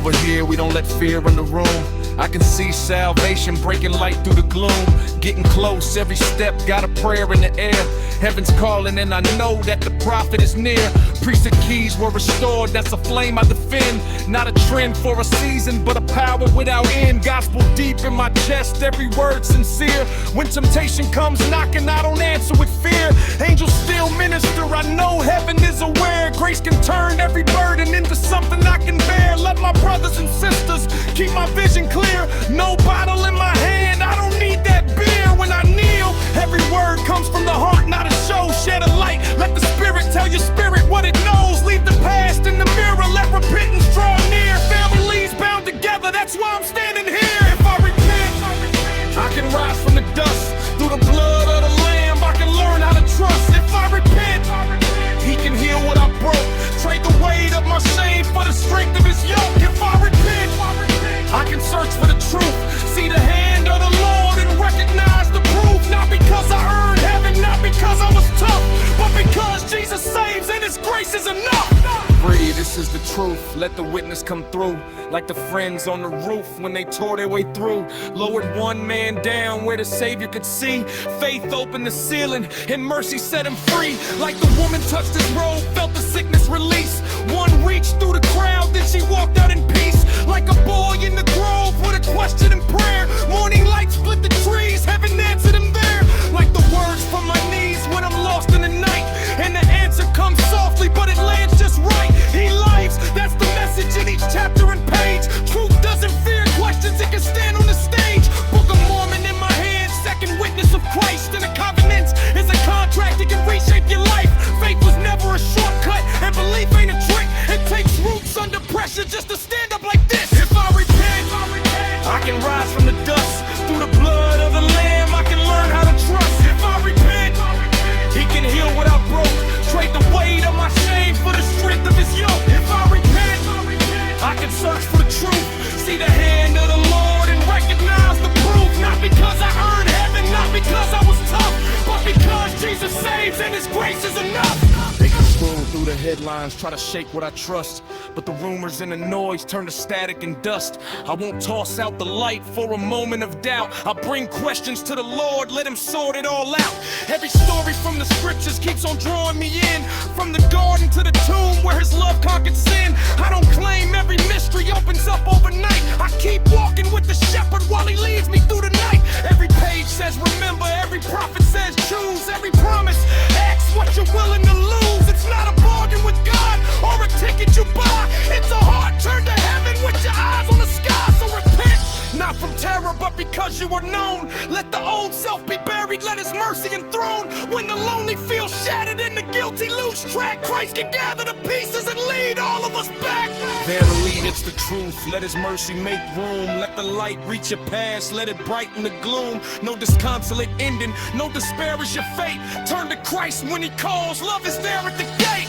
Over here, we don't let fear in the room. I can see salvation breaking light through the gloom. Getting close, every step, got a prayer in the air. Heaven's calling and I know that the prophet is near. Priesthood keys were restored, that's a flame I defend. Not a trend for a season, but a power without end. Gospel deep in my chest, every word sincere. When temptation comes knocking, I don't answer with fear. Angels still minister, I know heaven is aware. Grace can turn every burden into something I can bear. Love my brothers and sisters, keep my vision clear. No bottle in my hand, I don't need that beer. When I kneel, every word comes from the heart, not a show. Shed a light, let the spirit tell your spirit what it knows. Leave the past in the mirror, let repentance draw near. Families bound together, that's why I'm standing here. If I repent, I can rise from the dust. Through the blood of the Lamb, I can learn how to trust. If I repent, He can heal what I broke. Trade the weight of my shame for the strength of His yoke. If I repent, I can search for the truth, see the hand of the Lord and recognize the proof. Not because I earned heaven, not because I was tough, but because Jesus saves and His grace is enough. Free, this is the truth, let the witness come through. Like the friends on the roof when they tore their way through. Lowered one man down where the Savior could see. Faith opened the ceiling and mercy set him free. Like the woman touched his robe, felt the sickness release. One reached through the crowd, then she walked out in peace. Like a boy in the grove with a question and prayer. Morning light split the trees, heaven answered him there. Like the words from my knees when I'm lost in the night. And the answer comes softly, but it lands just right. He lives, that's the message in each chapter and page. Truth doesn't fear questions, it can stand on the stage. Book of Mormon in my hand, second witness of Christ. And a covenant is a contract, it can reshape your life. Faith was never a shortcut, and belief ain't a trick. It takes roots under pressure just to stand up like this. If I repent, I can rise from the dust. Through the blood of the Lamb, I can learn how to trust. If I repent, He can heal what I broke. Trade the weight of my shame for the strength of His yoke. If I repent, I can search for the truth, see the hand of the Lord and recognize the proof. Not because I earned heaven, not because I was tough, but because Jesus saves and His grace is enough. They can scroll through the headlines, try to shake what I trust, but the rumors and the noise turn to static and dust. I won't toss out the light for a moment of doubt. I bring questions to the Lord, let Him sort it all out. Every story from the scriptures keeps on drawing me in. From the garden to the tomb where His love conquered sin. I don't claim every mystery opens up overnight. I keep walking with the shepherd while He leads me through the night. Every page says remember, every prophet says choose. Every promise asks what you're willing to lose. It's not a bargain with God or a ticket you buy. It's a heart turned to heaven with your eyes on the sky. So repent, not from terror but because you are known. Let the old self be buried, let His mercy enthroned. When the lonely feel shattered and the guilty lose track, Christ can gather the pieces and lead all of us back. Verily it's the truth, let His mercy make room. Let the light reach your past, let it brighten the gloom. No disconsolate ending, no despair is your fate. Turn to Christ when He calls, love is there at the gate.